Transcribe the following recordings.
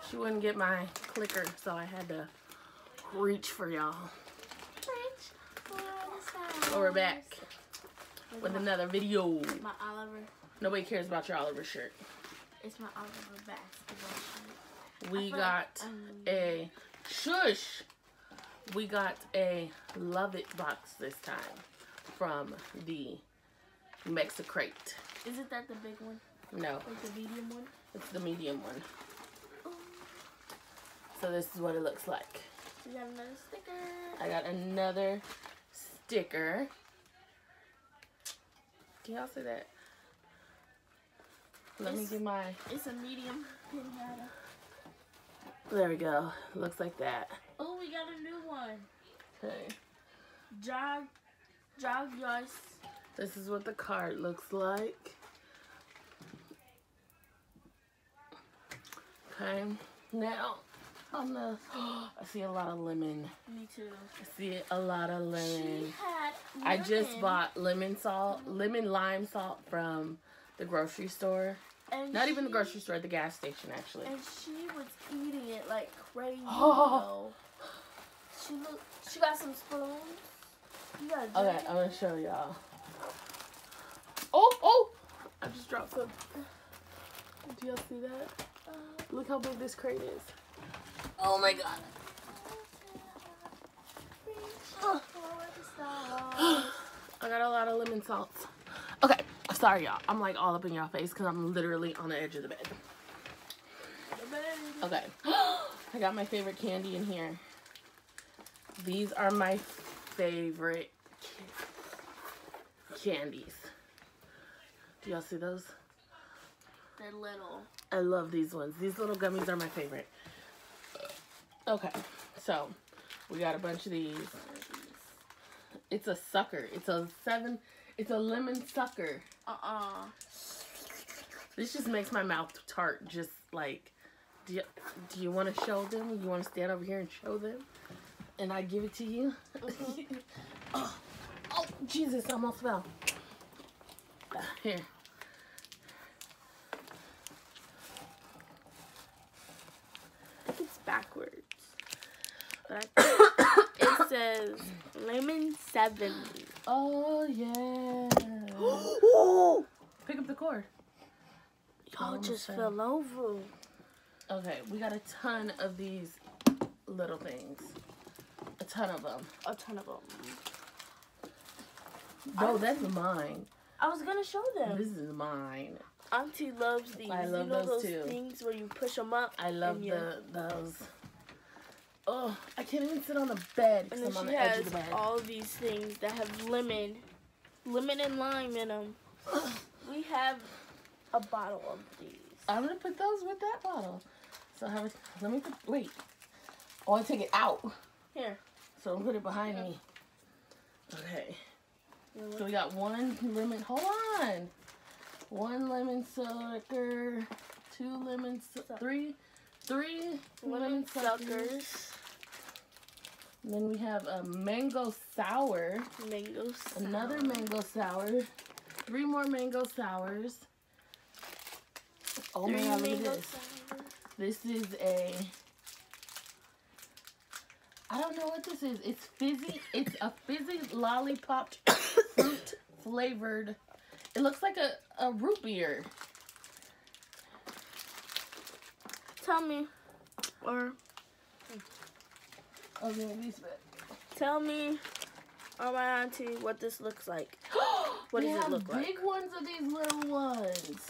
She wouldn't get my clicker, so I had to reach for y'all. So we're back with another video. My Oliver. Nobody cares about your Oliver shirt. It's my Oliver basketball shirt. We got a shush. We got a Love It box this time from the mexicrate. Isn't that the big one? No. Like the medium one? It's the medium one. So this is what it looks like. We got another sticker. I got another sticker. Can y'all see that? Let me get my... It's a medium pinata. There we go. Looks like that. Oh, we got a new one. Okay. Jog yours. This is what the card looks like. Okay. Now, on the... I see a lot of lemon. Me too. I see a lot of lemon. She had lemon. I just bought lemon lime salt from the grocery store. And Not even the grocery store, the gas station actually. And she was eating it like crazy. Oh. She got some spoons. You got Okay, I'm gonna show y'all. Oh! I just dropped some. Do y'all see that? Look how big this crate is. Oh my god. I got a lot of lemon salts. Okay, sorry y'all. I'm like all up in y'all face because I'm literally on the edge of the bed. Okay. I got my favorite candy in here. These are my favorite candies. Do y'all see those? They're little. I love these ones. These little gummies are my favorite. Okay, so we got a bunch of these. It's a sucker. It's a lemon sucker. This just makes my mouth tart. Just like, do you want to show them? You want to stand over here and show them? And I give it to you? Oh, Jesus, I almost fell. Here. I think it's backwards. But it says lemon 7. Oh, yeah. Pick up the cord. Y'all just fell over. Okay, we got a ton of these little things. A ton of them. A ton of them. Oh, that's mine. I was gonna show them. This is mine. Auntie loves these. I love those too. things where you push them up. I love those. Oh, I can't even sit on the bed because I'm on the edge of the bed. All these things that have lemon and lime in them. We have a bottle of these. I'm gonna put those with that bottle. So let me wait. I want to take it out. Here. So I'll put it behind me. Okay. So we got one lemon. Hold on. One lemon sucker. Three lemon suckers. And then we have a mango sour. Another mango sour. 3 more mango sours. Oh my god, look at this. This is I don't know what this is. It's fizzy. It's a fizzy lollipop fruit flavored. It looks like a root beer. Tell me, or tell me, or my auntie, what this looks like. What does it look like? Big ones of these little ones.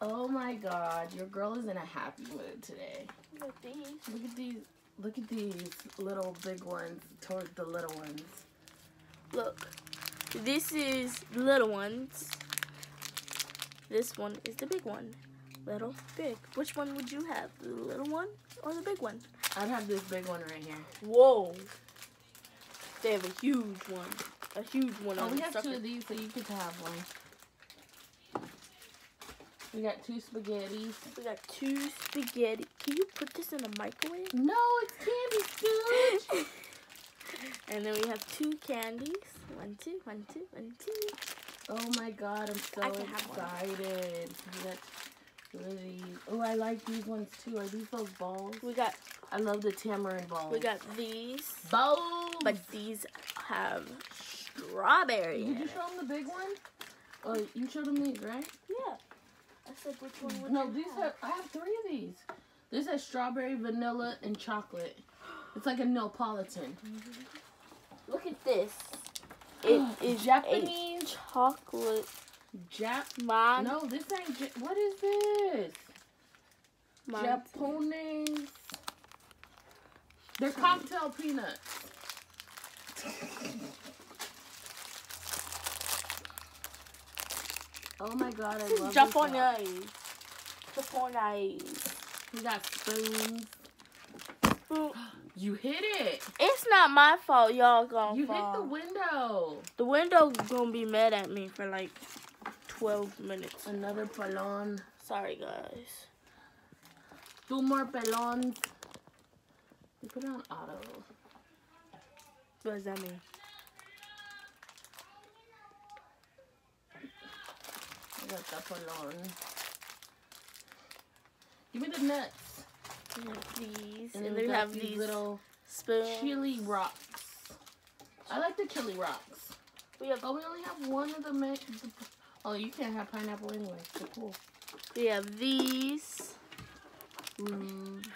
Oh my god, your girl is in a happy mood today. Look at these. Look at these. Look at these little big ones toward the little ones. Look, this is the little ones. This one is the big one. Little, big. Which one would you have? The little one or the big one? I'd have this big one right here. Whoa. They have a huge one. A huge one on the we have sucker. 2 of these, so you could have one. We got 2 spaghettis. We got 2 spaghetti. Can you put this in a microwave? No, it's candy, Scooch. And then we have 2 candies. 1, 2, 1, 2, 1, 2. Oh my god, I'm so excited. What are these? Oh, I like these ones too. Are these those balls? We got. I love the tamarind balls. We got these. Balls! But these have strawberry. Did you show them the big one? Oh, you showed them these, right? Yeah. I said which one would No, you these have. I have 3 of these. This has strawberry, vanilla, and chocolate. It's like a Neapolitan. Look at this. It is Japanese chocolate. Mom. No, this ain't. What is this? Mom. Japanese. They're cocktail peanuts. Oh my god, I love Japanese. Japanese. We got spoons. You hit it. It's not my fault, y'all gonna You fall. hit the window. The window gonna be mad at me for like 12 minutes. Another pelon. Sorry, guys. 2 more pelons. We put it on auto. What does that mean? I got the pelon. Give me the nuts. We have these, And and then we we have got these little spoons. chili rocks. I like the chili rocks. We have. Oh, we only have one of them. Oh, you can't have pineapple anyway. So cool. We have these.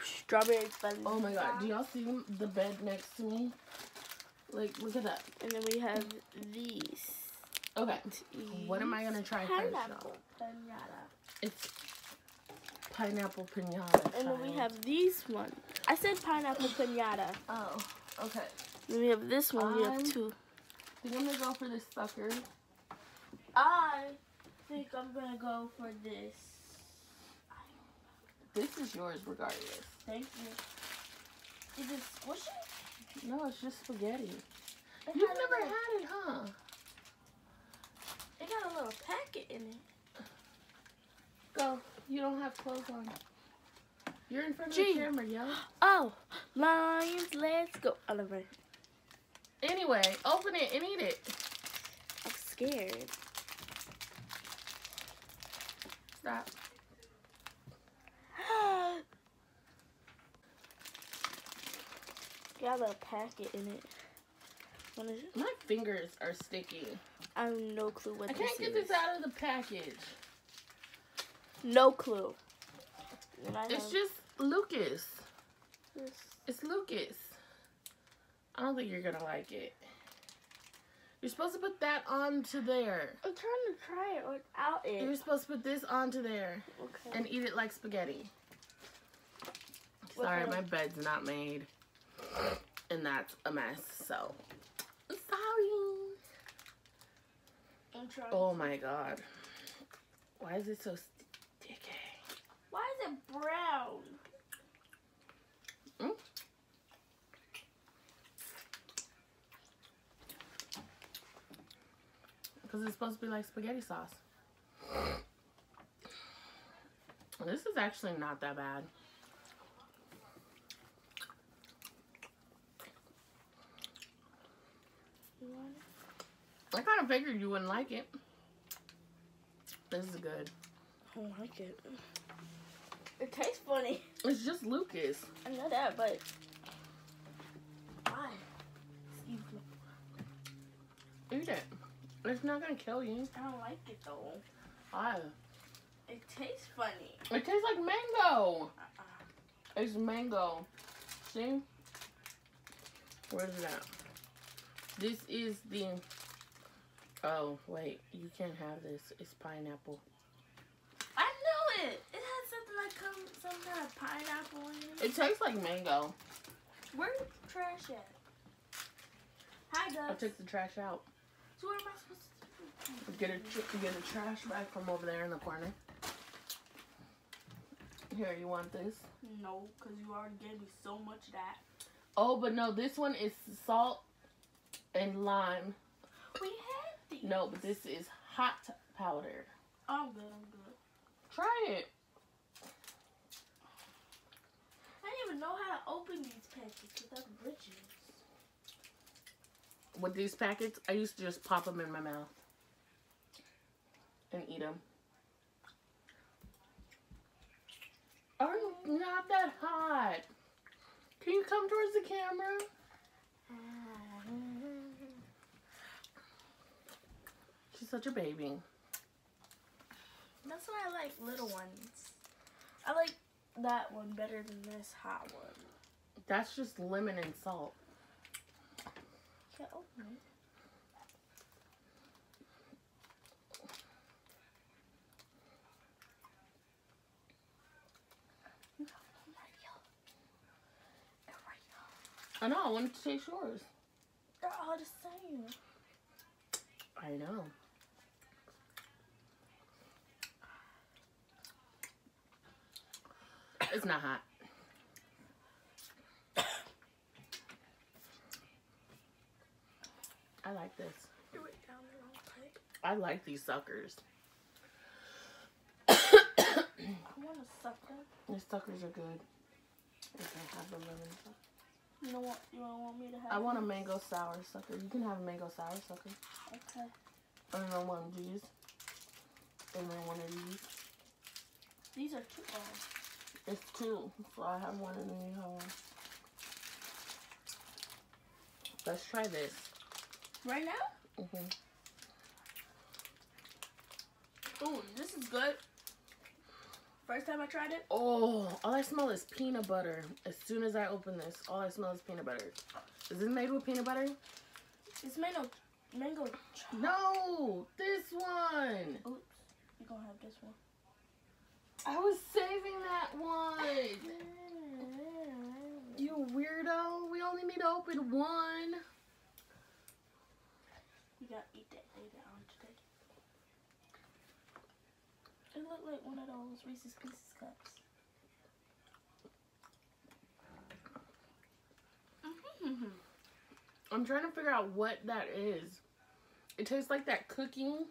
Strawberry fun. Oh my god, do y'all see the bed next to me? Like, look at that. And then we have these. Okay, what am I gonna try first? Pineapple pinata. It's pineapple pinata. And then we have these ones. I said pineapple pinata. Oh, okay. Then we have this one. We have 2. I think I'm gonna go for this sucker. I think I'm gonna go for this. This is yours regardless. Thank you. Is it squishy? No, it's just spaghetti. You've Never had it, huh? It got a little packet in it. Go. You don't have clothes on. You're in front of Gee. the camera, yo. Oh, lions, let's go. Oliver. Anyway, open it and eat it. I'm scared. Stop. Got a little packet in it. What is it? My fingers are sticky. I have no clue what I this is. can't get this out of the package. No clue. It's just Lucas. this. It's Lucas. I don't think you're gonna like it. You're supposed to put that onto there. I'm trying to try it without it. You're supposed to put this onto there Okay. and eat it like spaghetti. Sorry, my bed's not made. And that's a mess, so sorry. I'm trying. Oh my god. Why is it so sticky? Why is it brown? Because it's supposed to be like spaghetti sauce. This is actually not that bad. I kind of figured you wouldn't like it. This is good. I don't like it. It tastes funny. It's just Lucas. I know that, but why? Excuse me. Eat it. It's not gonna kill you. I don't like it though. Why? It tastes funny. It tastes like mango. It's mango. See? Where's it at? This is the... Oh, wait. You can't have this. It's pineapple. I knew it. It had something like some kind of pineapple in it. It tastes like mango. Where's the trash at? Hi, I guys. took the trash out. So what am I supposed to do? Get a trash bag from over there in the corner. Here, you want this? No, because you already gave me so much of that. Oh, but no, this one is salt and lime. We had these. No, but this is hot powder. I'm good, I'm good. Try it. I didn't even know how to open these packets without bridges. With these packets, I used to just pop them in my mouth and eat them. Are you not that hot? Can you come towards the camera? She's such a baby. That's why I like little ones. I like that one better than this hot one. That's just lemon and salt. Can't open it. I know, I wanted to taste yours. They're all the same. I know. It's not hot. I like this. You went down the wrong pipe. I like these suckers. I want a sucker. These suckers are good. They can have the lemon sucker. You know what? You don't want me to have? I want a mango sour sucker. You can have a mango sour sucker. Okay. I don't know one of these. And then one of these. These are two. It's two, so I have one and then you have one. Let's try this. Right now? Mm-hmm. Ooh, this is good. First time I tried it. Oh, all I smell is peanut butter. As soon as I open this, all I smell is peanut butter. Is this made with peanut butter? It's made of mango. No, this one. Oops, you're gonna have this one. I was saving that one. You weirdo. We only need to open one. You gotta eat that later on today. It looked like one of those Reese's Pieces cups. I'm trying to figure out what that is. It tastes like that cookie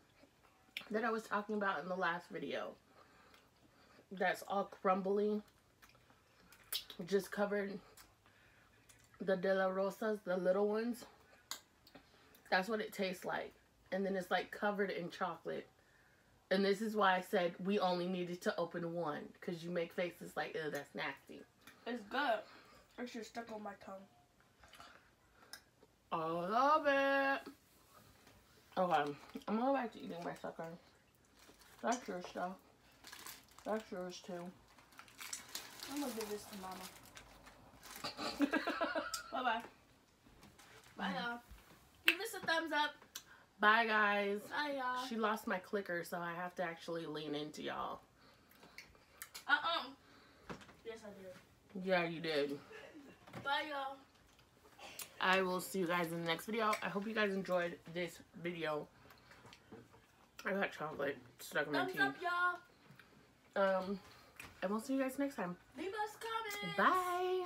that I was talking about in the last video. That's all crumbly. Just covered the De La Rosas, the little ones. That's what it tastes like. And then it's like covered in chocolate. And this is why I said we only needed to open one. Because you make faces like, ew, that's nasty. It's good. It's just stuck on my tongue. I love it. Okay, I'm going back to eating my sucker. That's your stuff. That's yours too. I'm gonna give this to Mama. Bye-bye. Bye, y'all. Give this a thumbs up. Bye, guys. Bye, y'all. She lost my clicker, so I have to actually lean into y'all. Yes, I did. Yeah, you did. Bye, y'all. I will see you guys in the next video. I hope you guys enjoyed this video. I got chocolate stuck in my teeth. Thumbs up, y'all. And we'll see you guys next time. Leave us comments. Bye.